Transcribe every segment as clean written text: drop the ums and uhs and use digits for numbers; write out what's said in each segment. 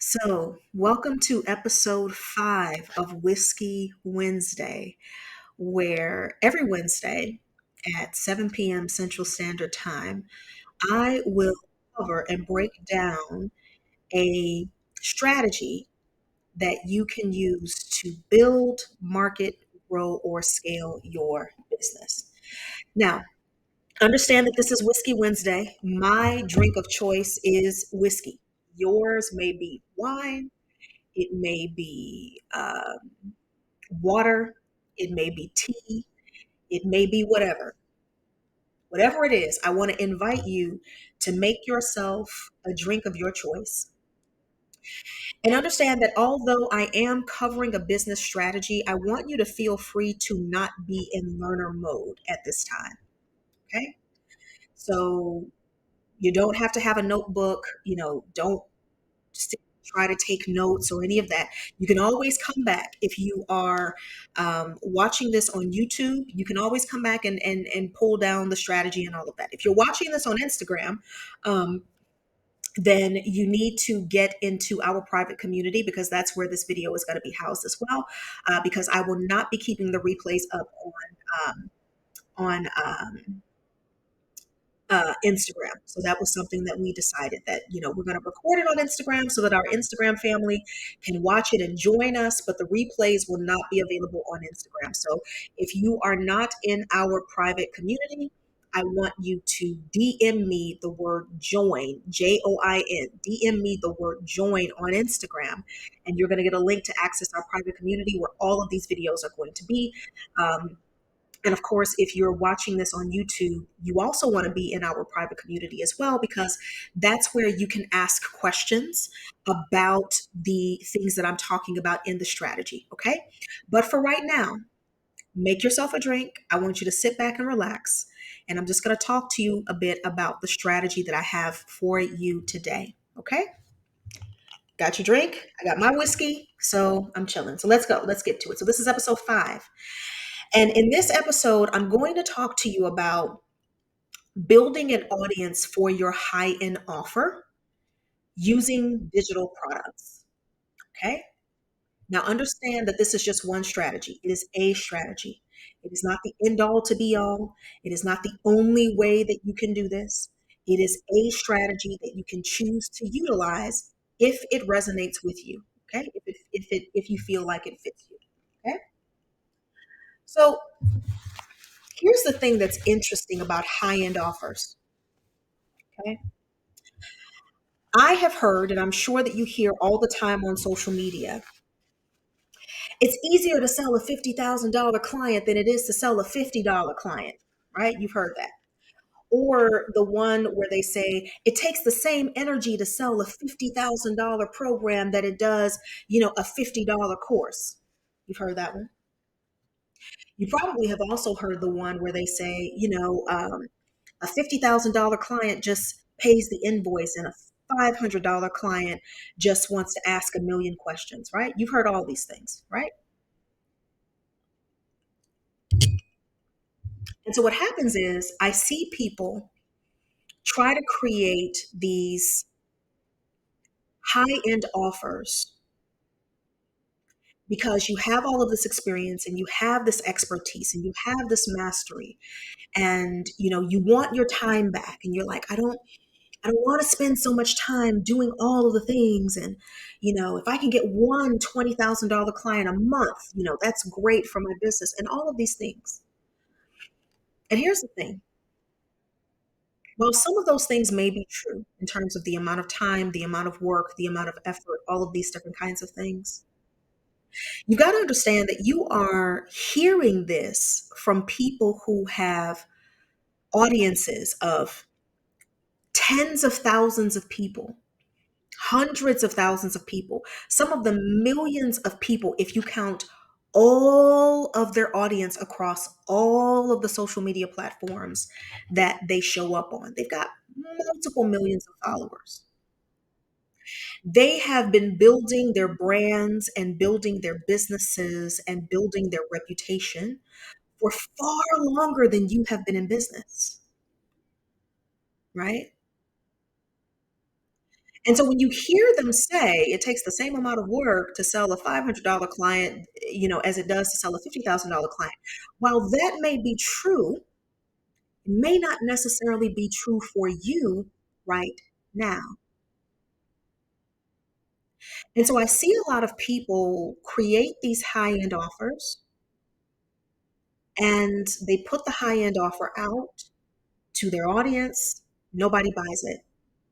So, welcome to episode 5 of Whiskey Wednesday, where every Wednesday at 7 p.m. Central Standard Time, I will cover and break down a strategy that you can use to build, market, grow, or scale your business. Now, understand that this is Whiskey Wednesday. My drink of choice is whiskey. Yours may be wine. It may be water. It may be tea. It may be whatever. Whatever it is, I want to invite you to make yourself a drink of your choice. And understand that although I am covering a business strategy, I want you to feel free to not be in learner mode at this time. Okay. So you don't have to have a notebook, don't try to take notes or any of that. You can always come back if you are watching this on YouTube. You can always come back and pull down the strategy and all of that. If you're watching this on Instagram, um, then you need to get into our private community because that's where this video is going to be housed as well. Because I will not be keeping the replays up on Instagram. So that was something that we decided that, we're going to record it on Instagram so that our Instagram family can watch it and join us, but the replays will not be available on Instagram. So if you are not in our private community, I want you to DM me the word join, JOIN, DM me the word join on Instagram, and you're going to get a link to access our private community where all of these videos are going to be. And of course, if you're watching this on YouTube, you also want to be in our private community as well, because that's where you can ask questions about the things that I'm talking about in the strategy. Okay. But for right now, make yourself a drink. I want you to sit back and relax. And I'm just going to talk to you a bit about the strategy that I have for you today. Okay. Got your drink. I got my whiskey. So I'm chilling. So let's go. Let's get to it. So this is episode 5. And in this episode, I'm going to talk to you about building an audience for your high end offer using digital products. Okay. Now, understand that this is just one strategy. It is a strategy. It is not the end all to be all. It is not the only way that you can do this. It is a strategy that you can choose to utilize if it resonates with you. Okay. If you feel like it fits you. Okay. So here's the thing that's interesting about high end offers. Okay. I have heard, and I'm sure that you hear all the time on social media, it's easier to sell a $50,000 client than it is to sell a $50 client, right? You've heard that. Or the one where they say it takes the same energy to sell a $50,000 program that it does, a $50 course. You've heard that one. You probably have also heard the one where they say, a $50,000 client just pays the invoice and a $500 client just wants to ask a million questions, right? You've heard all these things, right? And so what happens is I see people try to create these high end offers because you have all of this experience and you have this expertise and you have this mastery, and you want your time back, and you're like, I don't want to spend so much time doing all of the things. And, if I can get one $20,000 client a month, that's great for my business and all of these things. And here's the thing. While some of those things may be true in terms of the amount of time, the amount of work, the amount of effort, all of these different kinds of things, you got to understand that you are hearing this from people who have audiences of tens of thousands of people, hundreds of thousands of people, some of them millions of people, if you count all of their audience across all of the social media platforms that they show up on. They've got multiple millions of followers. They have been building their brands and building their businesses and building their reputation for far longer than you have been in business, right? And so when you hear them say it takes the same amount of work to sell a $500 client, as it does to sell a $50,000 client, while that may be true, it may not necessarily be true for you right now. And so I see a lot of people create these high-end offers and they put the high-end offer out to their audience. Nobody buys it.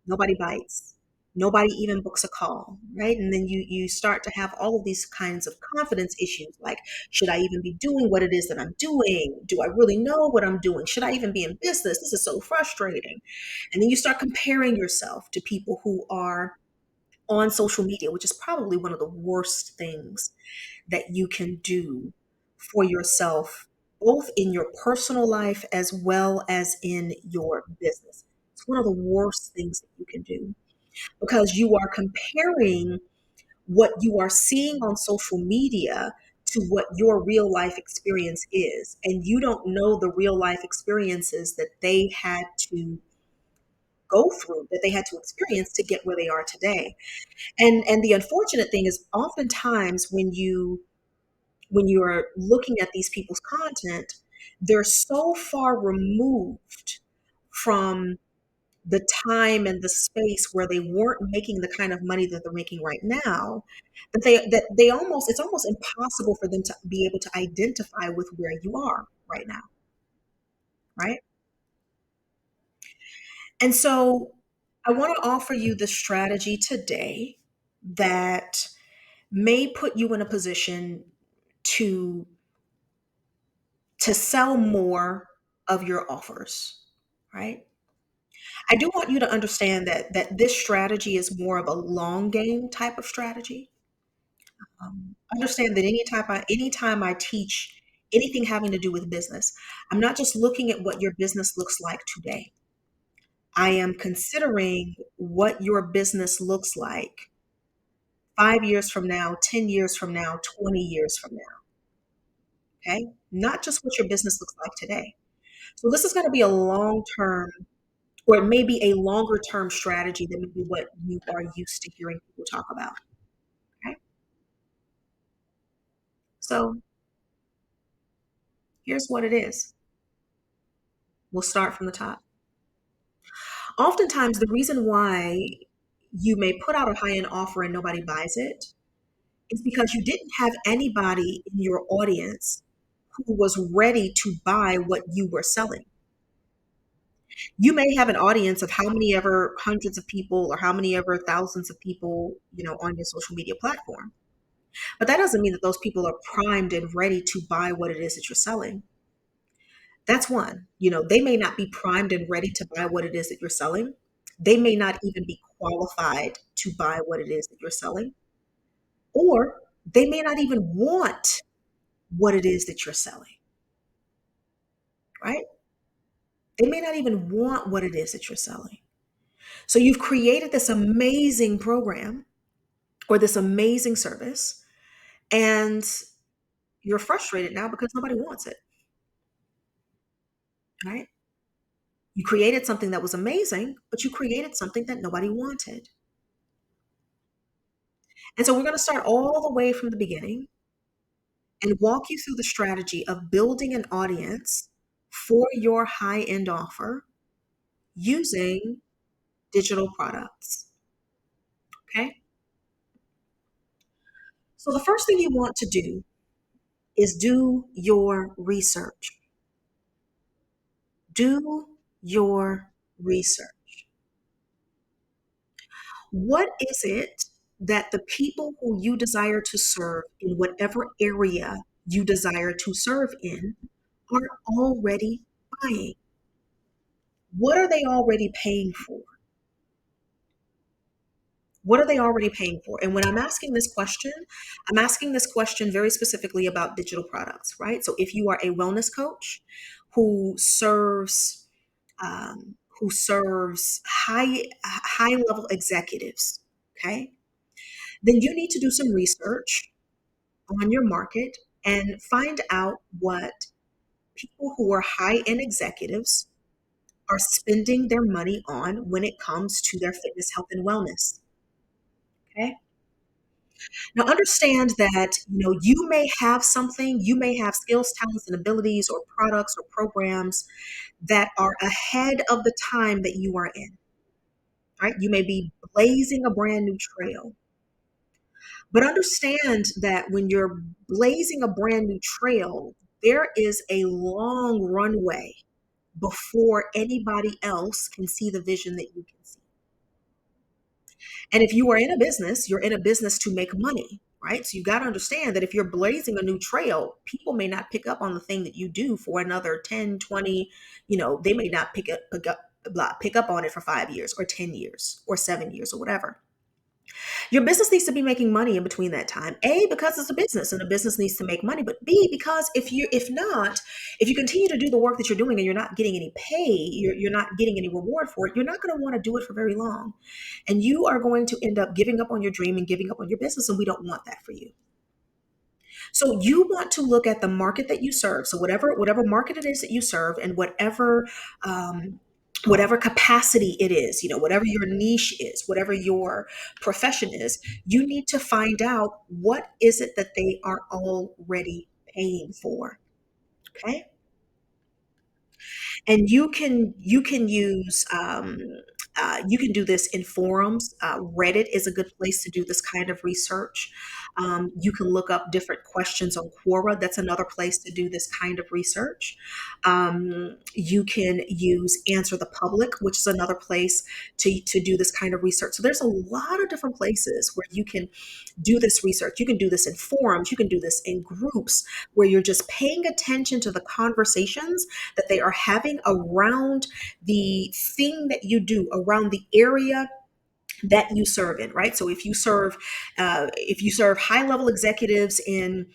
Nobody bites. Nobody even books a call, right? And then you start to have all of these kinds of confidence issues like, should I even be doing what it is that I'm doing? Do I really know what I'm doing? Should I even be in business? This is so frustrating. And then you start comparing yourself to people who are on social media, which is probably one of the worst things that you can do for yourself, both in your personal life as well as in your business. It's one of the worst things that you can do because you are comparing what you are seeing on social media to what your real life experience is. And you don't know the real life experiences that they had to go through, that they had to experience to get where they are today. And the unfortunate thing is oftentimes when you are looking at these people's content, they're so far removed from the time and the space where they weren't making the kind of money that they're making right now that they almost it's almost impossible for them to be able to identify with where you are right now, right? And so I want to offer you the strategy today that may put you in a position to sell more of your offers, right? I do want you to understand that this strategy is more of a long game type of strategy. Understand that anytime I teach anything having to do with business, I'm not just looking at what your business looks like today. I am considering what your business looks like 5 years from now, 10 years from now, 20 years from now. Okay. Not just what your business looks like today. So this is going to be a long term, or it may be a longer term strategy than maybe what you are used to hearing people talk about. Okay. So here's what it is. We'll start from the top. Oftentimes, the reason why you may put out a high end offer and nobody buys it is because you didn't have anybody in your audience who was ready to buy what you were selling. You may have an audience of how many ever hundreds of people or how many ever thousands of people, on your social media platform. But that doesn't mean that those people are primed and ready to buy what it is that you're selling. That's one. They may not be primed and ready to buy what it is that you're selling. They may not even be qualified to buy what it is that you're selling. Or they may not even want what it is that you're selling, right? They may not even want what it is that you're selling. So you've created this amazing program or this amazing service, and you're frustrated now because nobody wants it, right? You created something that was amazing, but you created something that nobody wanted. And so we're going to start all the way from the beginning and walk you through the strategy of building an audience for your high end offer using digital products. Okay. So the first thing you want to do is do your research. Do your research. What is it that the people who you desire to serve in whatever area you desire to serve in are already buying? What are they already paying for? What are they already paying for? And when I'm asking this question very specifically about digital products, right? So if you are a wellness coach who serves who serves high level executives, okay, then you need to do some research on your market and find out what people who are high end executives are spending their money on when it comes to their fitness, health, and wellness. Now, understand that you may have something, you may have skills, talents, and abilities, or products or programs that are ahead of the time that you are in. Right? You may be blazing a brand new trail, but understand that when you're blazing a brand new trail, there is a long runway before anybody else can see the vision that you can see. And if you are in a business, you're in a business to make money, right? So you got to understand that if you're blazing a new trail, people may not pick up on the thing that you do for another 10, 20. They may not pick up on it for 5 years or 10 years or 7 years or whatever. Your business needs to be making money in between that time. A, because it's a business and a business needs to make money. But B, because if you continue to do the work that you're doing and you're not getting any pay, you're not getting any reward for it, you're not going to want to do it for very long. And you are going to end up giving up on your dream and giving up on your business. And we don't want that for you. So you want to look at the market that you serve. So whatever market it is that you serve, and um, whatever capacity it is, whatever your niche is, whatever your profession is, you need to find out what is it that they are already paying for. Okay. And you can use you can do this in forums. Reddit is a good place to do this kind of research. You can look up different questions on Quora. That's another place to do this kind of research. You can use Answer the Public, which is another place to do this kind of research. So there's a lot of different places where you can do this research. You can do this in forums. You can do this in groups where you're just paying attention to the conversations that they are having around the thing that you do, around the area that you serve in, right? So if you serve high level executives in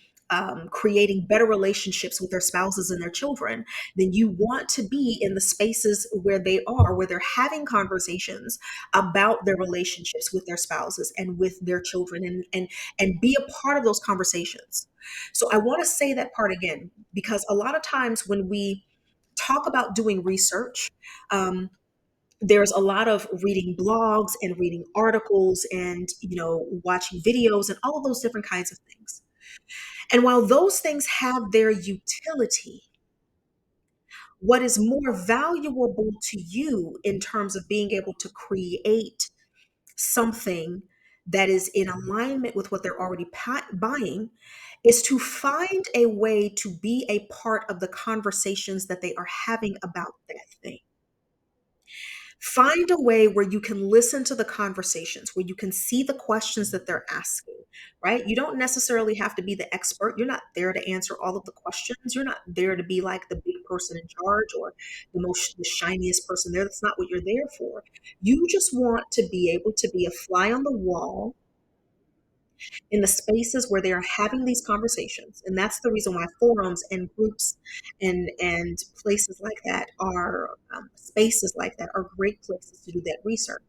creating better relationships with their spouses and their children, then you want to be in the spaces where they're having conversations about their relationships with their spouses and with their children, and be a part of those conversations. So I want to say that part again, because a lot of times when we talk about doing research, there's a lot of reading blogs and reading articles and watching videos and all of those different kinds of things. And while those things have their utility, what is more valuable to you in terms of being able to create something that is in alignment with what they're already buying is to find a way to be a part of the conversations that they are having about that thing. Find a way where you can listen to the conversations, where you can see the questions that they're asking, right? You don't necessarily have to be the expert. You're not there to answer all of the questions. You're not there to be like the big person in charge or the shiniest person there. That's not what you're there for. You just want to be able to be a fly on the wall in the spaces where they are having these conversations. And that's the reason why forums and groups and places like that are spaces like that are great places to do that research.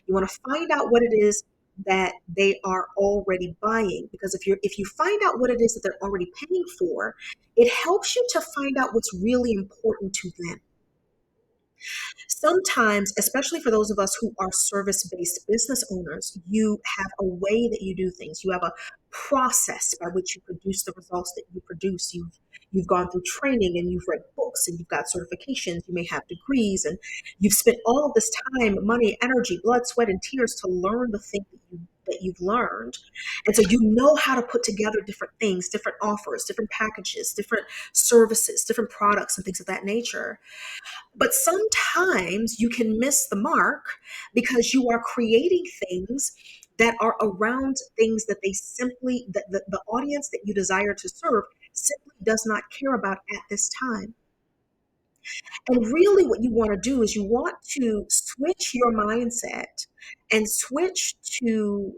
You want to find out what it is that they are already buying, because if you find out what it is that they're already paying for, it helps you to find out what's really important to them. Sometimes, especially for those of us who are service-based business owners, you have a way that you do things. You have a process by which you produce the results that you produce. You've gone through training and you've read books and you've got certifications. You may have degrees, and you've spent all of this time, money, energy, blood, sweat, and tears to learn the thing that you've learned. And so you know how to put together different things, different offers, different packages, different services, different products, and things of that nature. But sometimes you can miss the mark because you are creating things that are around things that that the audience that you desire to serve simply does not care about at this time. And really what you want to do is you want to switch your mindset and switch to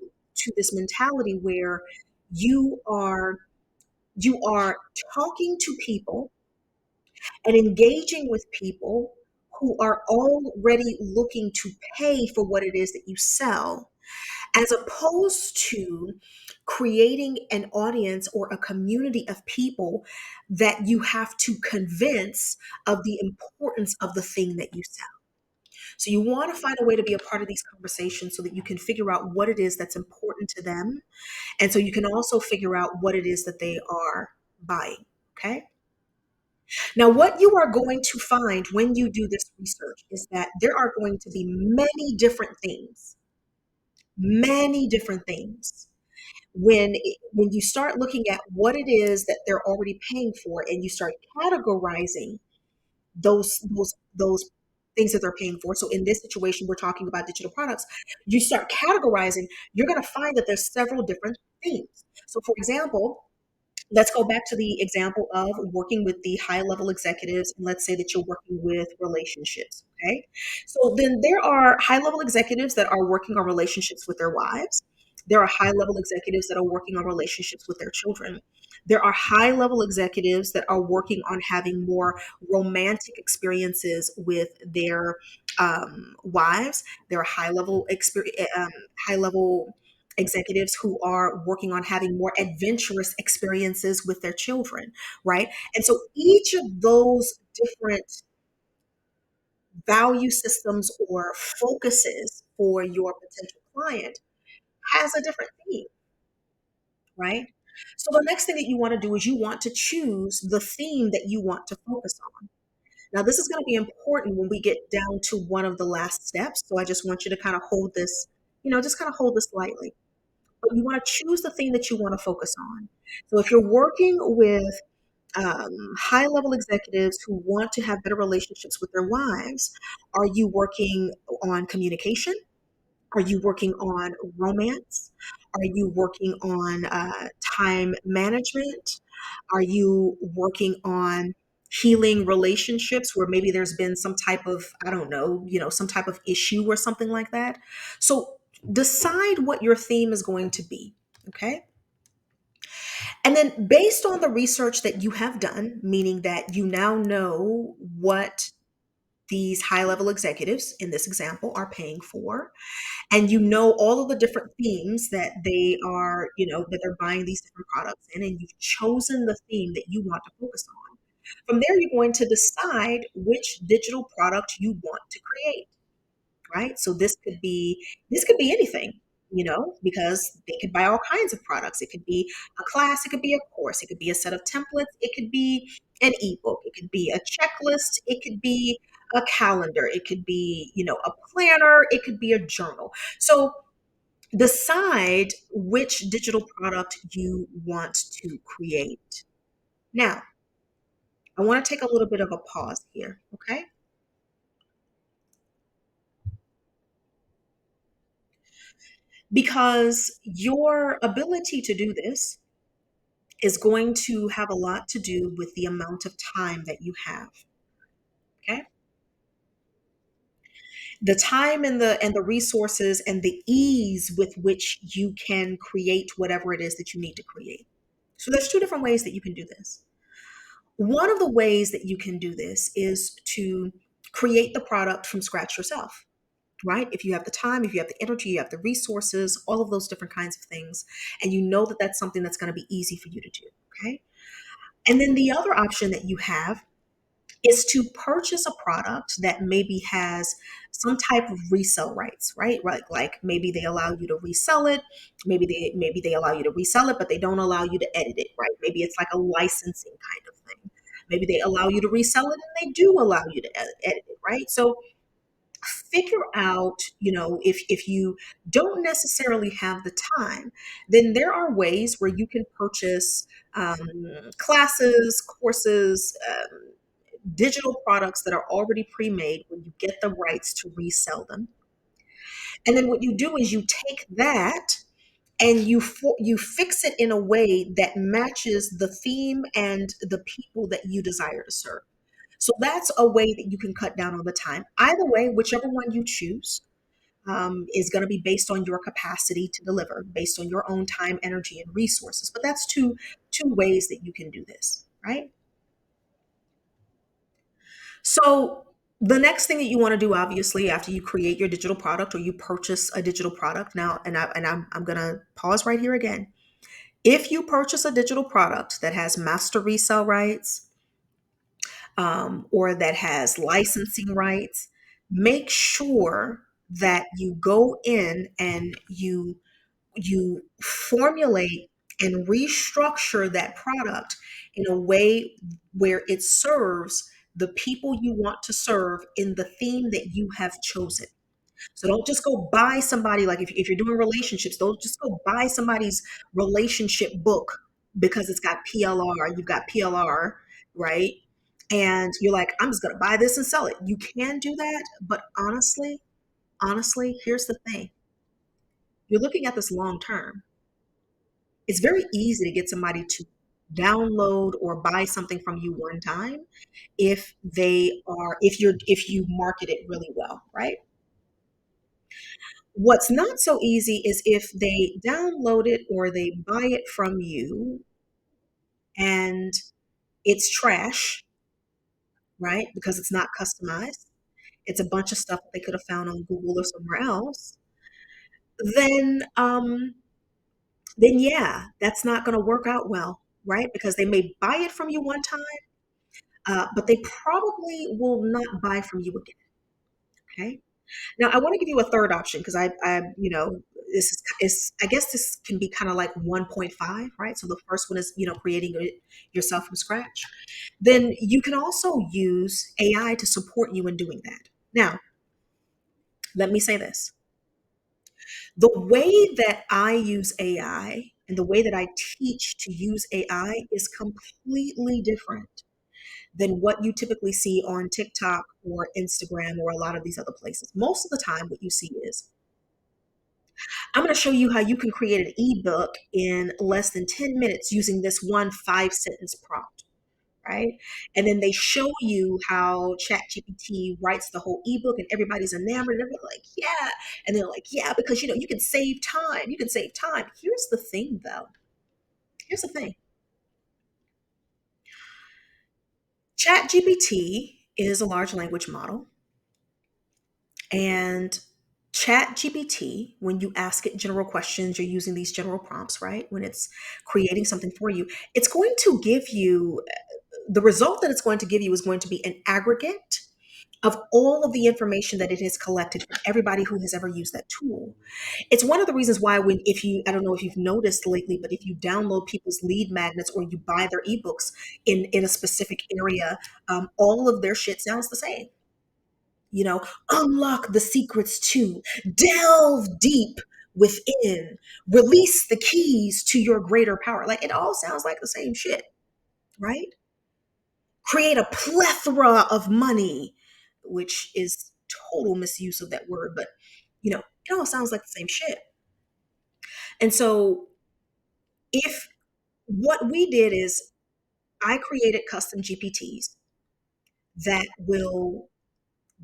this mentality where you are you are talking to people and engaging with people who are already looking to pay for what it is that you sell, as opposed to creating an audience or a community of people that you have to convince of the importance of the thing that you sell. So you want to find a way to be a part of these conversations so that you can figure out what it is that's important to them. And so you can also figure out what it is that they are buying. Okay. Now, what you are going to find when you do this research is that there are going to be many different things when you start looking at what it is that they're already paying for, and you start categorizing those things that they're paying for. So in this situation, we're talking about digital products. You start categorizing, you're going to find that there's several different themes. So for example, let's go back to the example of working with the high level executives. And let's say that you're working with relationships. Okay. So then there are high level executives that are working on relationships with their wives. There are high level executives that are working on relationships with their children. There are high level executives that are working on having more romantic experiences with their wives. There are high level executives who are working on having more adventurous experiences with their children, right? And so each of those different value systems or focuses for your potential client has a different theme, right? So the next thing that you want to do is you want to choose the theme that you want to focus on. Now, this is going to be important when we get down to one of the last steps. So I just want you to kind of hold this, just kind of hold this lightly. But you want to choose the thing that you want to focus on. So if you're working with high level executives who want to have better relationships with their wives, are you working on communication? Are you working on romance? Are you working on time management? Are you working on healing relationships where maybe there's been some type of, I don't know, some type of issue or something like that? So decide what your theme is going to be. Okay. And then based on the research that you have done, meaning that you now know what these high level executives in this example are paying for, and you know all of the different themes that they are, that they're buying these different products in, and you've chosen the theme that you want to focus on. From there, you're going to decide which digital product you want to create, right? So this could be anything, because they could buy all kinds of products. It could be a class, it could be a course, it could be a set of templates, it could be an ebook, it could be a checklist, it could be a calendar, it could be, a planner, it could be a journal. So decide which digital product you want to create. Now, I want to take a little bit of a pause here, okay? Because your ability to do this is going to have a lot to do with the amount of time that you have. Okay. The time and the resources and the ease with which you can create whatever it is that you need to create. So there's two different ways that you can do this. One of the ways that you can do this is to create the product from scratch yourself, right? If you have the time, if you have the energy, you have the resources, all of those different kinds of things, and you know that that's something that's going to be easy for you to do. Okay. And then the other option that you have is to purchase a product that maybe has some type of resell rights, right? Like maybe they allow you to resell it, maybe they allow you to resell it, but they don't allow you to edit it, right? Maybe it's like a licensing kind of thing. Maybe they allow you to resell it and they do allow you to edit it, right? So figure out, if you don't necessarily have the time, then there are ways where you can purchase classes, courses, digital products that are already pre-made when you get the rights to resell them. And then what you do is you take that and you fix it in a way that matches the theme and the people that you desire to serve. So that's a way that you can cut down on the time. Either way, whichever one you choose, is going to be based on your capacity to deliver, based on your own time, energy, and resources. But that's two ways that you can do this, right? So the next thing that you want to do, obviously, after you create your digital product or you purchase a digital product, now, I'm gonna pause right here again. If you purchase a digital product that has master resale rights, or that has licensing rights, make sure that you go in and you formulate and restructure that product in a way where it serves the people you want to serve in the theme that you have chosen. So don't just go buy somebody, like if you're doing relationships, don't just go buy somebody's relationship book because it's got PLR, you've got PLR, right? And you're like, I'm just going to buy this and sell it. You can do that. But honestly, here's the thing. You're looking at this long term. It's very easy to get somebody to download or buy something from you one time if you market it really well, right? What's not so easy is if they download it or they buy it from you and it's trash, right? Because it's not customized. It's a bunch of stuff that they could have found on Google or somewhere else. Then then yeah, that's not going to work out well, right? Because they may buy it from you one time, but they probably will not buy from you again. Okay. Now, I want to give you a third option because I guess this can be kind of like 1.5, right? So the first one is, creating it yourself from scratch. Then you can also use AI to support you in doing that. Now, let me say this. The way that I use AI and the way that I teach to use AI is completely different than what you typically see on TikTok or Instagram or a lot of these other places. Most of the time, what you see is I'm going to show you how you can create an ebook in less than 10 minutes using this one 5 sentence prompt, right? And then they show you how ChatGPT writes the whole ebook and everybody's enamored and they're like, yeah. And they're like, yeah, because you can save time. You can save time. Here's the thing though. Here's the thing. ChatGPT is a large language model. And ChatGPT, when you ask it general questions, you're using these general prompts, right? When it's creating something for you, it's going to give you the result that it's going to give you is going to be an aggregate of all of the information that it has collected from everybody who has ever used that tool. It's one of the reasons why if you, I don't know if you've noticed lately, but if you download people's lead magnets or you buy their ebooks in a specific area, all of their shit sounds the same. Unlock the secrets to delve deep within, release the keys to your greater power. Like it all sounds like the same shit, right? Create a plethora of money, which is total misuse of that word, but it all sounds like the same shit. And so if what we did is I created custom GPTs that will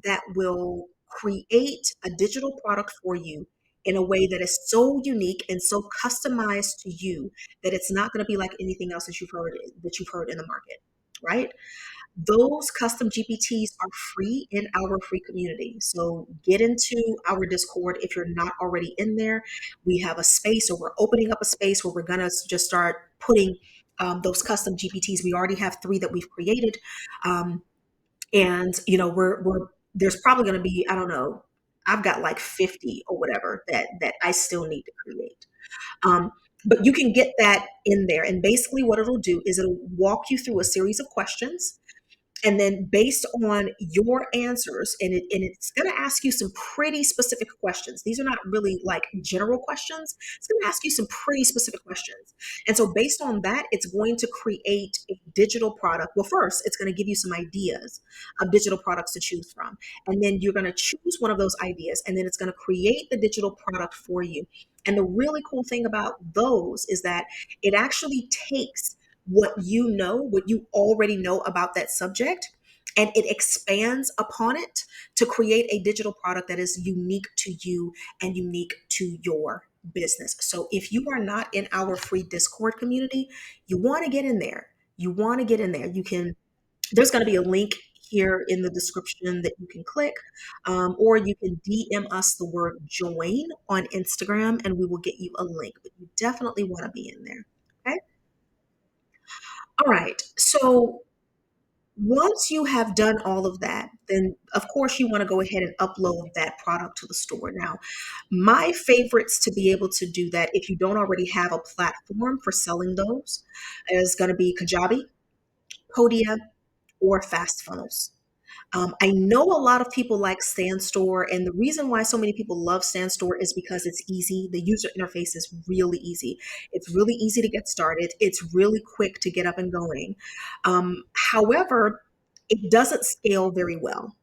that will create a digital product for you in a way that is so unique and so customized to you that it's not going to be like anything else that you've heard in the market, right? Those custom GPTs are free in our free community. So get into our Discord if you're not already in there. We have a space, or we're opening up a space where we're going to just start putting those custom GPTs. We already have 3 that we've created. Um, and we're there's probably going to be, I don't know, I've got like 50 or whatever that I still need to create. um, but you can get that in there, and basically what it'll do is it'll walk you through a series of questions, and then based on your answers, and it's going to ask you some pretty specific questions. These are not really like general questions. It's going to ask you some pretty specific questions. And so based on that, it's going to create a digital product. Well, first it's going to give you some ideas of digital products to choose from, and then you're going to choose one of those ideas, and then it's going to create the digital product for you. And the really cool thing about those is that it actually takes what you already know about that subject, and it expands upon it to create a digital product that is unique to you and unique to your business. So if you are not in our free Discord community, you want to get in there. You want to get in there. There's going to be a link here in the description that you can click, or you can DM us the word join on Instagram and we will get you a link. But you definitely want to be in there. Okay. All right. So Once you have done all of that, then of course you want to go ahead and upload that product to the store. Now, my favorites to be able to do that, if you don't already have a platform for selling those, is going to be Kajabi, Podia, or Fast Funnels. I know a lot of people like Standstore, and the reason why so many people love Standstore is because it's easy. The user interface is really easy. It's really easy to get started. It's really quick to get up and going. However, it doesn't scale very well.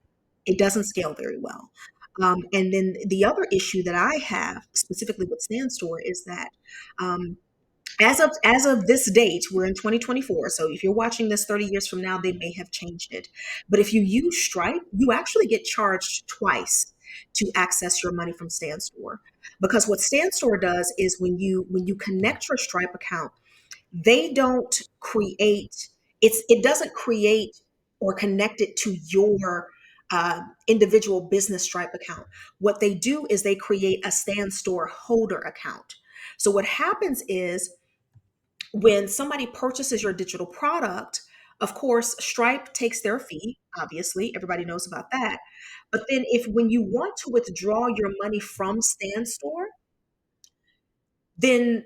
It doesn't scale very well. And then the other issue that I have specifically with Standstore is that um, as of this date, we're in 2024. So if you're watching this 30 years from now, they may have changed it. But if you use Stripe, you actually get charged twice to access your money from StanStore. Because what StanStore does is when you connect your Stripe account, they don't create it doesn't create or connect it to your individual business Stripe account. What they do is they create a StanStore holder account. So what happens is when somebody purchases your digital product, of course, Stripe takes their fee. Obviously, everybody knows about that. But then, if when you want to withdraw your money from StanStore, then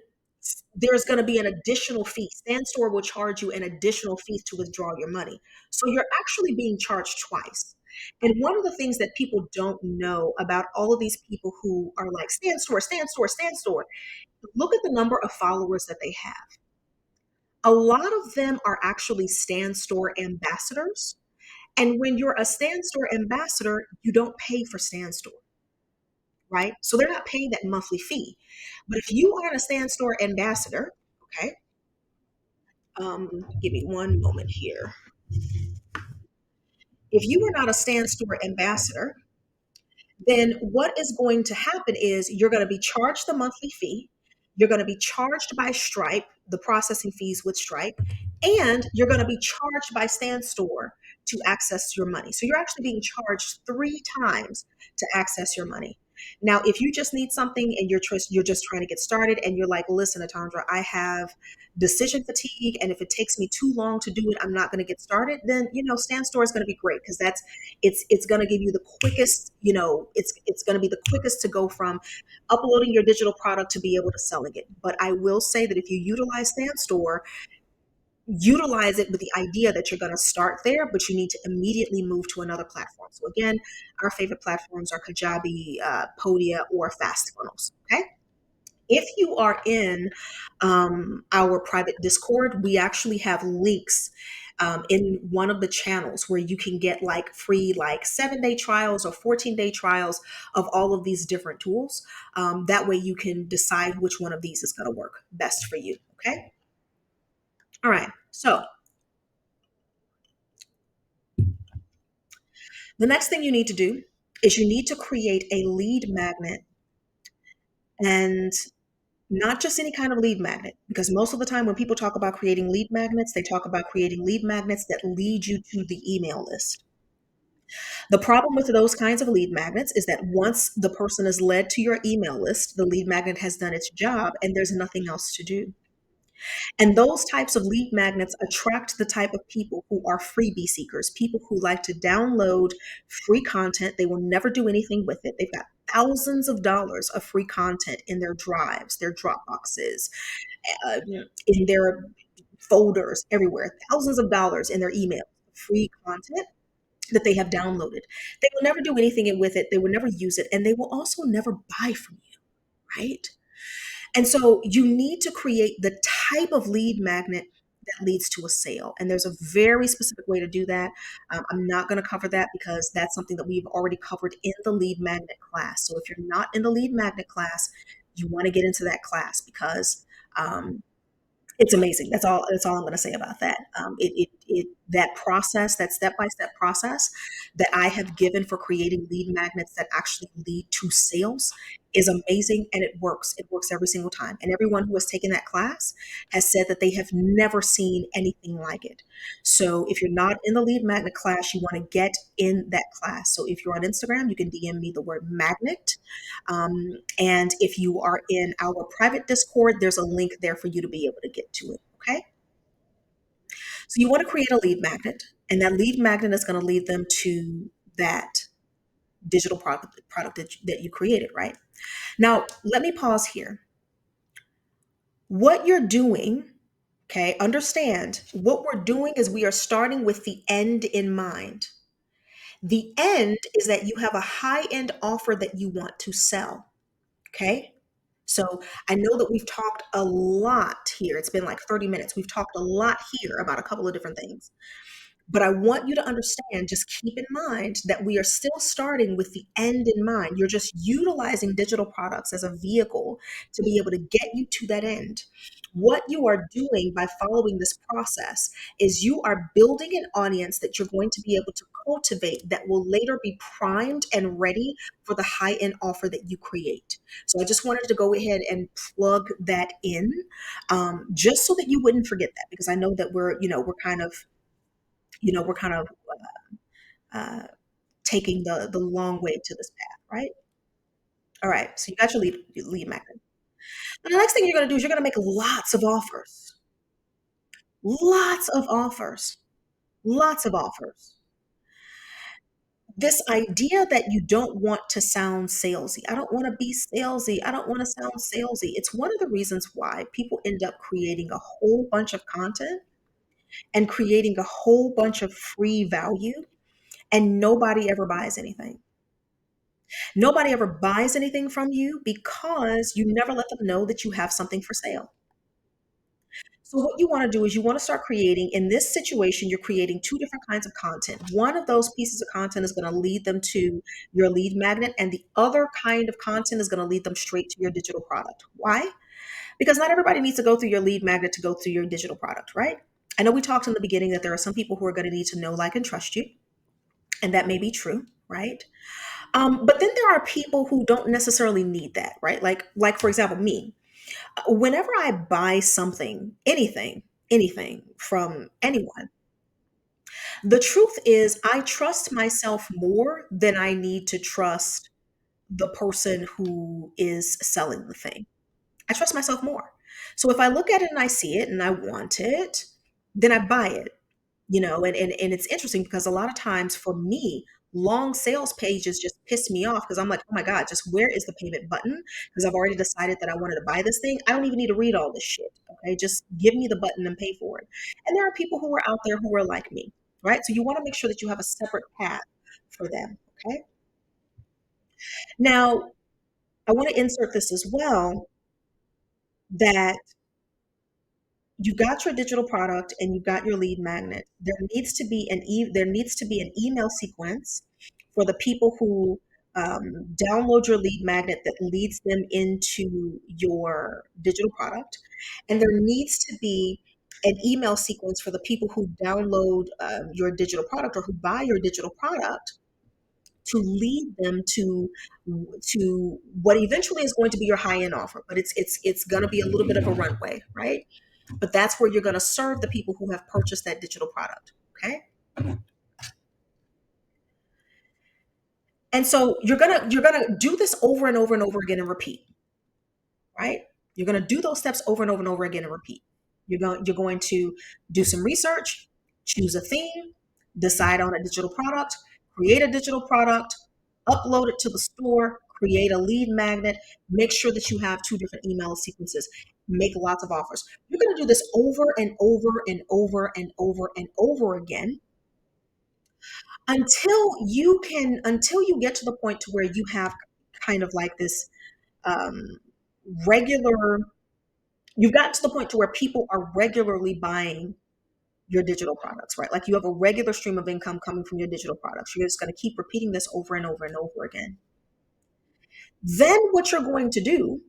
there's going to be an additional fee. StanStore will charge you an additional fee to withdraw your money. So you're actually being charged twice. And one of the things that people don't know about all of these people who are like StanStore, StanStore, StanStore, look at the number of followers that they have. A lot of them are actually Stand Store ambassadors. And when you're a Stand Store ambassador, you don't pay for Stand Store, right? So they're not paying that monthly fee. But if you are a Stand Store ambassador, okay, give me one moment here. If you are not a Stand Store ambassador, then what is going to happen is you're going to be charged the monthly fee. You're going to be charged by Stripe, the processing fees with Stripe, and you're going to be charged by StanStore to access your money. So you're actually being charged three times to access your money. Now, if you just need something and you're just trying to get started and you're like, listen, Atandra, I have decision fatigue, and if it takes me too long to do it, I'm not going to get started. Then StanStore is going to be great because it's going to give you the quickest. It's going to be the quickest to go from uploading your digital product to be able to selling it. But I will say that if you utilize StanStore, utilize it with the idea that you're going to start there, but you need to immediately move to another platform. So again, our favorite platforms are Kajabi, Podia, or Fast Funnels. Okay. If you are in our private Discord, we actually have links in one of the channels where you can get like free, like 7-day trials or 14-day trials of all of these different tools. That way you can decide which one of these is going to work best for you. Okay. All right. So the next thing you need to do is you need to create a lead magnet, and not just any kind of lead magnet, because most of the time when people talk about creating lead magnets, they talk about creating lead magnets that lead you to the email list. The problem with those kinds of lead magnets is that once the person is led to your email list, the lead magnet has done its job and there's nothing else to do. And those types of lead magnets attract the type of people who are freebie seekers, people who like to download free content. They will never do anything with it. They've got thousands of dollars of free content in their drives, their Dropboxes, uh, in their folders, everywhere, thousands of dollars in their email, free content that they have downloaded. They will never do anything with it. They will never use it. And they will also never buy from you, right? And so you need to create the type of lead magnet that leads to a sale. And there's a very specific way to do that. I'm not going to cover that because that's something that we've already covered in the lead magnet class. So if you're not in the lead magnet class, you want to get into that class because it's amazing. That's all I'm going to say about that. That process, that step by step process that I have given for creating lead magnets that actually lead to sales is amazing, and it works. It works every single time. And everyone who has taken that class has said that they have never seen anything like it. So if you're not in the lead magnet class, you want to get in that class. So if you're on Instagram, you can DM me the word magnet. And if you are in our private Discord, there's a link there for you to be able to get to it. Okay. So you want to create a lead magnet. And that lead magnet is going to lead them to that digital product that you created, right? Now, let me pause here. What you're doing, okay, understand what we're doing is we are starting with the end in mind. The end is that you have a high end offer that you want to sell, okay? So I know that we've talked a lot here. It's been like 30 minutes. We've talked a lot here about a couple of different things. But I want you to understand, just keep in mind that we are still starting with the end in mind. You're just utilizing digital products as a vehicle to be able to get you to that end. What you are doing by following this process is you are building an audience that you're going to be able to cultivate that will later be primed and ready for the high end offer that you create. So I just wanted to go ahead and plug that in, just so that you wouldn't forget that, because I know that we're kind of uh, taking the long way to this path, right? All right, so you got your lead magnet. And the next thing you're going to do is you're going to make lots of offers, lots of offers. This idea that you don't want to sound salesy. I don't want to be salesy. I don't want to sound salesy. It's one of the reasons why people end up creating a whole bunch of content and creating a whole bunch of free value, and nobody ever buys anything. Nobody ever buys anything from you because you never let them know that you have something for sale. So, what you want to do is you want to start creating, in this situation, you're creating two different kinds of content. One of those pieces of content is going to lead them to your lead magnet, and the other kind of content is going to lead them straight to your digital product. Why? Because not everybody needs to go through your lead magnet to go through your digital product, right? I know we talked in the beginning that there are some people who are going to need to know, like, and trust you, and that may be true, right? But then there are people who don't necessarily need that, right? Like for example, me. Whenever I buy something, anything from anyone, the truth is I trust myself more than I need to trust the person who is selling the thing. I trust myself more. So if I look at it and I see it and I want it, then I buy it. And it's interesting because a lot of times for me, long sales pages just piss me off because I'm like, oh my God, just where is the payment button? Because I've already decided that I wanted to buy this thing. I don't even need to read all this shit. Okay, just give me the button and pay for it. And there are people who are out there who are like me, right? So you want to make sure that you have a separate path for them. Okay. Now, I want to insert this as well, that you got your digital product and you've got your lead magnet. There needs to be an email sequence for the people who download your lead magnet that leads them into your digital product, and there needs to be an email sequence for the people who download your digital product or who buy your digital product to lead them to what eventually is going to be your high end offer. But it's going to be a little bit of a runway, right? But that's where you're going to serve the people who have purchased that digital product. Okay. And so you're gonna do this over and over and over again and repeat, right? You're gonna do those steps over and over and over again and repeat. You're going to do some research, choose a theme, decide on a digital product, create a digital product, upload it to the store, create a lead magnet, make sure that you have two different email sequences, make lots of offers. You're going to do this over and over and over and over and over again until you get to the point to where you have kind of like this um, regular you've gotten to the point to where people are regularly buying your digital products, right? Like you have a regular stream of income coming from your digital products. You're just going to keep repeating this over and over and over again. Then what you're going to do,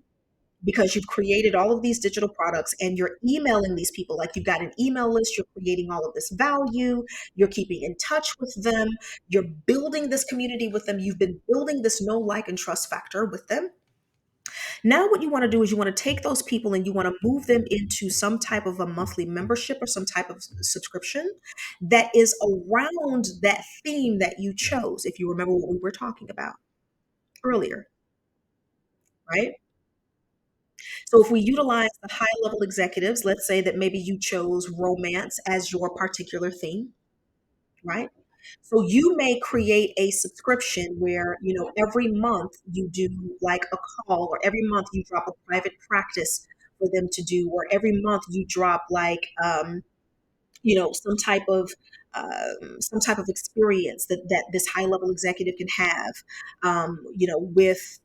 because you've created all of these digital products and you're emailing these people, like you've got an email list, you're creating all of this value, you're keeping in touch with them, you're building this community with them, you've been building this know, like, and trust factor with them. Now, what you want to do is you want to take those people and you want to move them into some type of a monthly membership or some type of subscription that is around that theme that you chose, if you remember what we were talking about earlier, right? So if we utilize the high level executives, let's say that maybe you chose romance as your particular theme. right? So you may create a subscription where, every month you do like a call, or every month you drop a private practice for them to do, or every month you drop like, some type of experience that this high level executive can have, with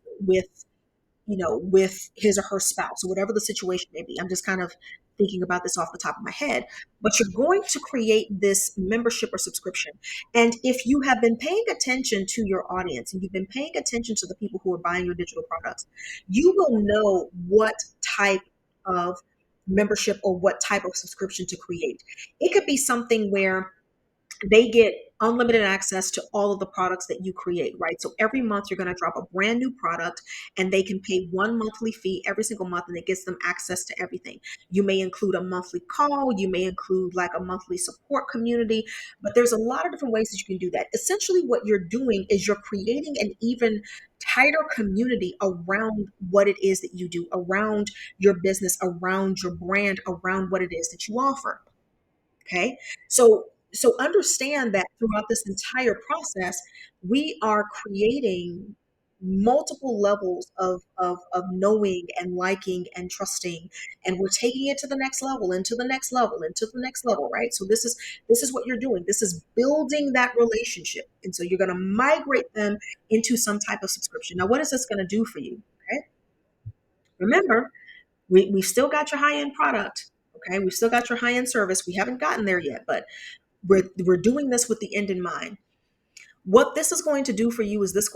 with his or her spouse, or whatever the situation may be. I'm just kind of thinking about this off the top of my head. But you're going to create this membership or subscription. And if you have been paying attention to your audience, and you've been paying attention to the people who are buying your digital products, you will know what type of membership or what type of subscription to create. It could be something where they get unlimited access to all of the products that you create, right? So every month you're going to drop a brand new product, and they can pay one monthly fee every single month, and it gets them access to everything. You may include a monthly call, you may include like a monthly support community, but there's a lot of different ways that you can do that. Essentially, what you're doing is you're creating an even tighter community around what it is that you do, around your business, around your brand, around what it is that you offer. Okay. So understand that throughout this entire process, we are creating multiple levels of knowing and liking and trusting, and we're taking it to the next level, into the next level, into the next level, right? So this is what you're doing. This is building that relationship. And so you're going to migrate them into some type of subscription. Now, what is this going to do for you? Okay. Remember, we've still got your high-end product. Okay. We've still got your high-end service. We haven't gotten there yet, but we're doing this with the end in mind. What this is going to do for you is this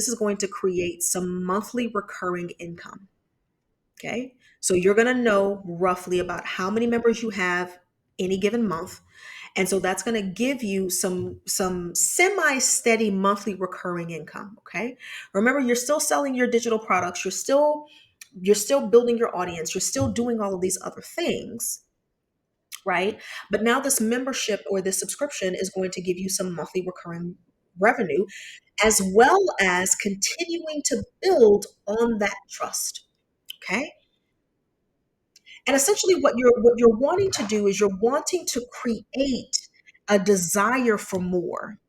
is going to create some monthly recurring income. Okay. So you're going to know roughly about how many members you have any given month. And so that's going to give you some semi-steady monthly recurring income. Okay. Remember, you're still selling your digital products. You're still building your audience. You're still doing all of these other things, right? But now this membership or this subscription is going to give you some monthly recurring revenue, as well as continuing to build on that trust. Okay. And essentially what you're wanting to do is you're wanting to create a desire for more.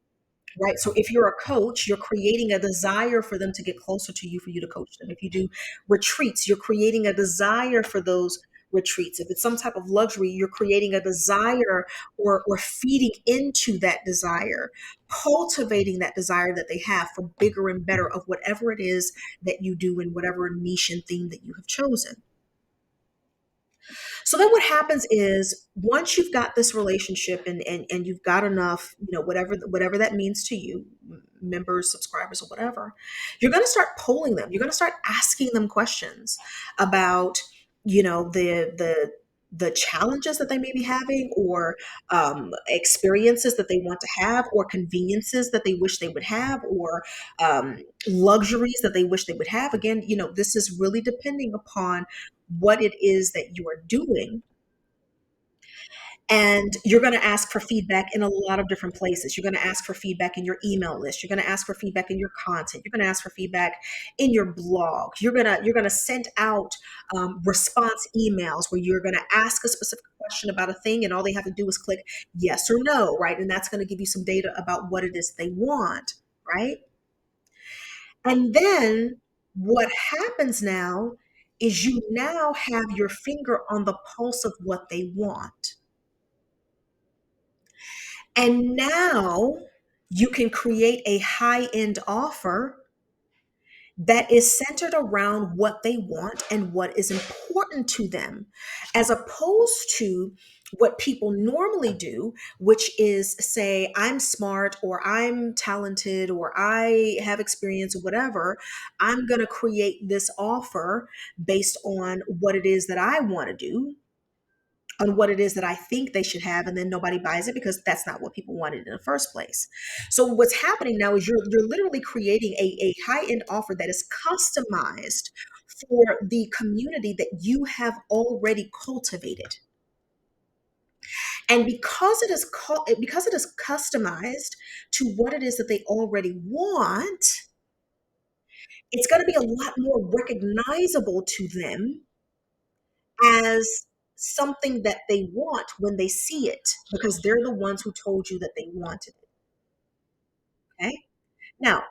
Right. So if you're a coach, you're creating a desire for them to get closer to you, for you to coach them. If you do retreats, you're creating a desire for those retreats. If it's some type of luxury, you're creating a desire, or feeding into that desire, cultivating that desire that they have for bigger and better of whatever it is that you do, in whatever niche and theme that you have chosen. So then what happens is, once you've got this relationship, and you've got enough, whatever that means to you, members, subscribers, or whatever, you're going to start polling them. You're going to start asking them questions about, the challenges that they may be having, or experiences that they want to have, or conveniences that they wish they would have, or luxuries that they wish they would have. Again, this is really depending upon what it is that you are doing. And you're going to ask for feedback in a lot of different places. You're going to ask for feedback in your email list. You're going to ask for feedback in your content. You're going to ask for feedback in your blog. You're going to send out response emails where you're going to ask a specific question about a thing, and all they have to do is click yes or no, right? And that's going to give you some data about what it is they want, right? And then what happens now is you now have your finger on the pulse of what they want. And now you can create a high end offer that is centered around what they want and what is important to them, as opposed to what people normally do, which is say, I'm smart, or I'm talented, or I have experience, or whatever. I'm going to create this offer based on what it is that I want to do, on what it is that I think they should have, and then nobody buys it because that's not what people wanted in the first place. So what's happening now is you're literally creating a high-end offer that is customized for the community that you have already cultivated. And because it is customized to what it is that they already want, it's going to be a lot more recognizable to them as something that they want when they see it, because they're the ones who told you that they wanted it. Okay. Now,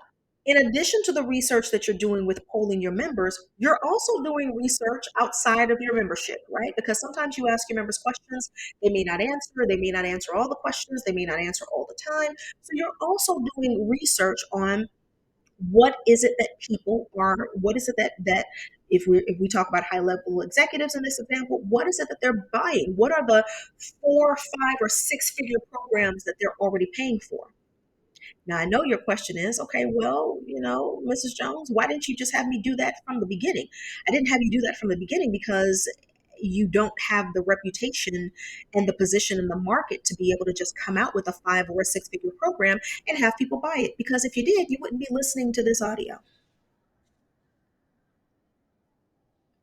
in addition to the research that you're doing with polling your members, you're also doing research outside of your membership, right? Because sometimes you ask your members questions, they may not answer all the questions, they may not answer all the time. So you're also doing research on what is it that people are, what is it that if we talk about high level executives in this example, what is it that they're buying? What are the 4, 5, or 6 figure programs that they're already paying for? Now, I know your question is, okay, well, Mrs. Jones, why didn't you just have me do that from the beginning? I didn't have you do that from the beginning because you don't have the reputation and the position in the market to be able to just come out with a 5 or 6 figure program and have people buy it. Because if you did, you wouldn't be listening to this audio,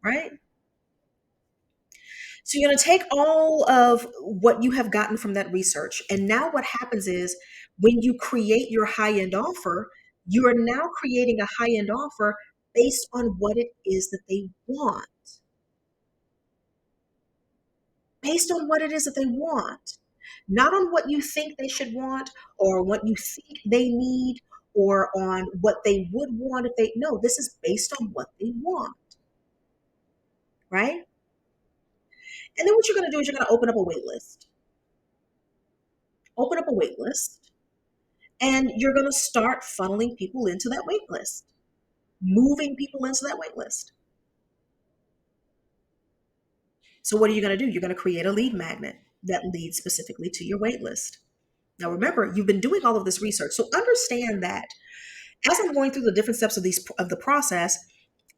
right? So you're going to take all of what you have gotten from that research. And now what happens is when you create your high end offer, you are now creating a high end offer based on what it is that they want, based on what it is that they want, not on what you think they should want or what you think they need or on what they would want if they, no, this is based on what they want, right? And then what you're going to do is you're going to open up a wait list, and you're going to start funneling people into that wait list, moving people into that wait list. So what are you going to do? You're going to create a lead magnet that leads specifically to your wait list. Now remember, you've been doing all of this research, so understand that as I'm going through the different steps of the process,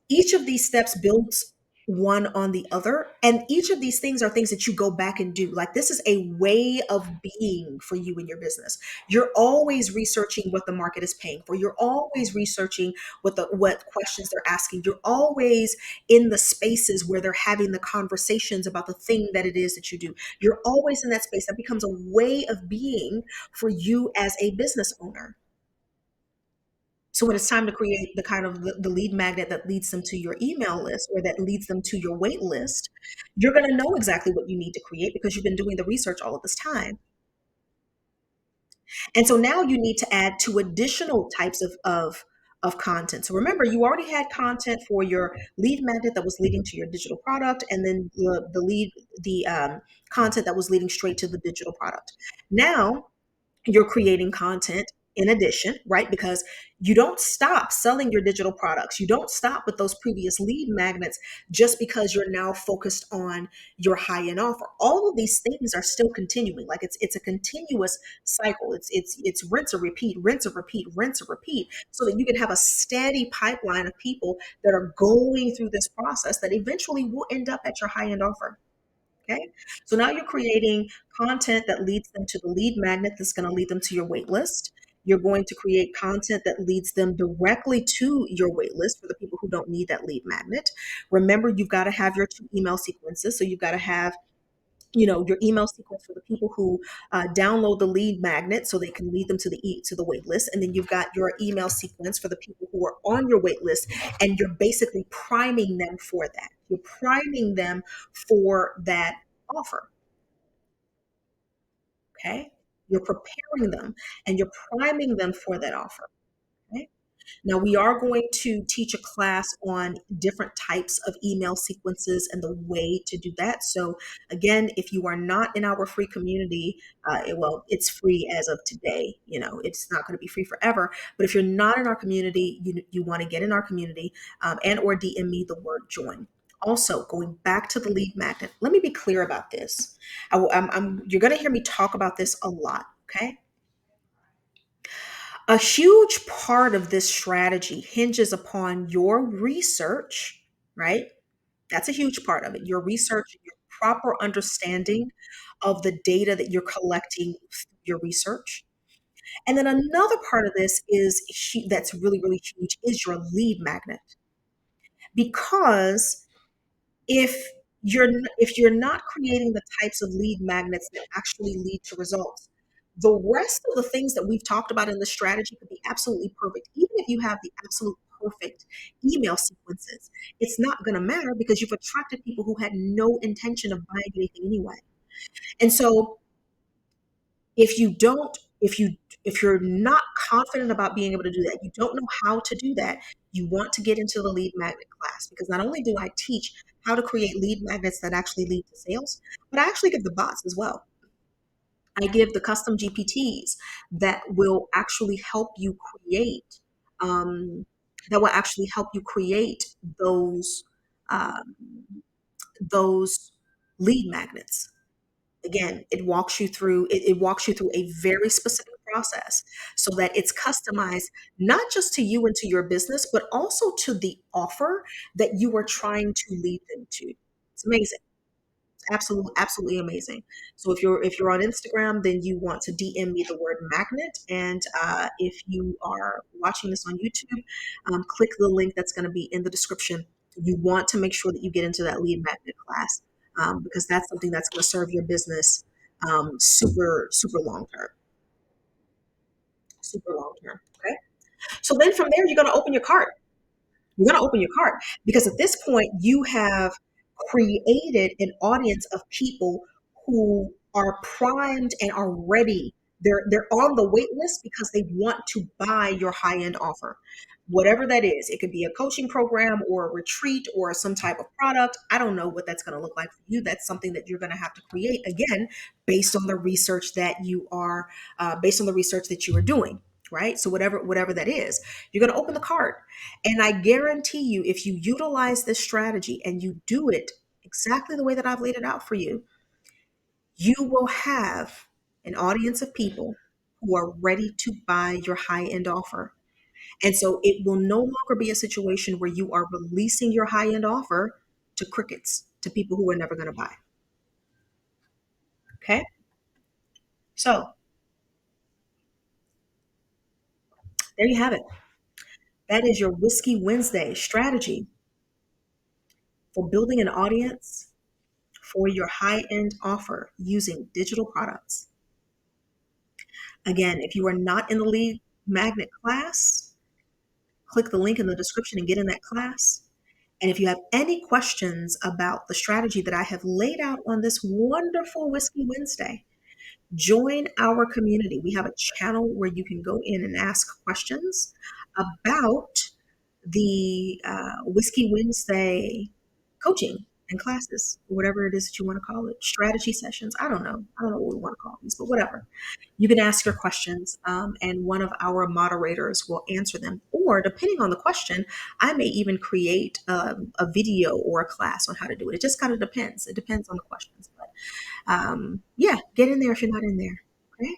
each of these steps builds one on the other, and each of these things are things that you go back and do. Like, this is a way of being for you in your business. You're always researching what the market is paying for. You're always researching what questions they're asking. You're always in the spaces where they're having the conversations about the thing that it is that you do. You're always in that space. That becomes a way of being for you as a business owner. So when it's time to create the kind of the lead magnet that leads them to your email list or that leads them to your wait list, you're going to know exactly what you need to create because you've been doing the research all of this time. And so now you need to add two additional types of content. So remember, you already had content for your lead magnet that was leading to your digital product, and then the content that was leading straight to the digital product. Now you're creating content in addition, right? Because you don't stop selling your digital products. You don't stop with those previous lead magnets just because you're now focused on your high-end offer. All of these things are still continuing. Like, it's a continuous cycle. It's rinse and repeat, rinse and repeat, rinse and repeat, so that you can have a steady pipeline of people that are going through this process that eventually will end up at your high-end offer. Okay. So now you're creating content that leads them to the lead magnet that's going to lead them to your wait list. You're going to create content that leads them directly to your wait list for the people who don't need that lead magnet. Remember, you've got to have your two email sequences. So you've got to have your email sequence for the people who download the lead magnet so they can lead them to the wait list, and then you've got your email sequence for the people who are on your wait list, and you're basically priming them for that. You're priming them for that offer. Okay, you're preparing them and you're priming them for that offer. Okay. Now, we are going to teach a class on different types of email sequences and the way to do that. So, again, if you are not in our free community, well, it's free as of today. It's not going to be free forever. But if you're not in our community, you want to get in our community, and or DM me the word join. Also, going back to the lead magnet, let me be clear about this. You're going to hear me talk about this a lot. Okay. A huge part of this strategy hinges upon your research, right? That's a huge part of it. Your research, your proper understanding of the data that you're collecting through your research. And then another part of this that's really, really huge is your lead magnet. Because if if you're not creating the types of lead magnets that actually lead to results, the rest of the things that we've talked about in the strategy could be absolutely perfect. Even if you have the absolute perfect email sequences, it's not going to matter because you've attracted people who had no intention of buying anything anyway. And so if you don't If you if you're not confident about being able to do that, you don't know how to do that, you want to get into the lead magnet class, because not only do I teach how to create lead magnets that actually lead to sales, but I actually give the bots as well. I give the custom GPTs that will actually help you create um, those um, those lead magnets. Again, it walks you through a very specific process so that it's customized not just to you and to your business, but also to the offer that you are trying to lead them to. It's amazing. Absolutely amazing. So if you're on Instagram, then you want to DM me the word magnet, and if you are watching this on YouTube, click the link that's going to be in the description. You want to make sure that you get into that lead magnet class, because that's something that's going to serve your business super long term, super long term. Okay. So then from there, you're going to open your cart. You're going to open your cart, because at this point you have created an audience of people who are primed and are ready. They're on the wait list because they want to buy your high end offer. Whatever that is, it could be a coaching program or a retreat or some type of product. I don't know what that's going to look like for you. That's something that you're going to have to create, again, based on the research that you are doing, right? So whatever that is, you're going to open the cart, and I guarantee you, if you utilize this strategy and you do it exactly the way that I've laid it out for you, you will have an audience of people who are ready to buy your high end offer. And so it will no longer be a situation where you are releasing your high end offer to crickets, to people who are never going to buy. Okay. So there you have it. That is your Whiskey Wednesday strategy for building an audience for your high end offer using digital products. Again, if you are not in the lead magnet class, click the link in the description and get in that class. And if you have any questions about the strategy that I have laid out on this wonderful Whiskey Wednesday, join our community. We have a channel where you can go in and ask questions about the Whiskey Wednesday coaching and classes, whatever it is that you want to call it, strategy sessions. I don't know. I don't know what we want to call these, but whatever. You can ask your questions, and one of our moderators will answer them. Or depending on the question, I may even create a video or a class on how to do it. It just kind of depends. It depends on the questions. But yeah, get in there if you're not in there. Okay.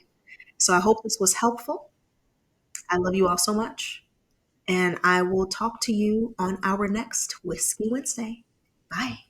So I hope this was helpful. I love you all so much. And I will talk to you on our next Whiskey Wednesday. Bye.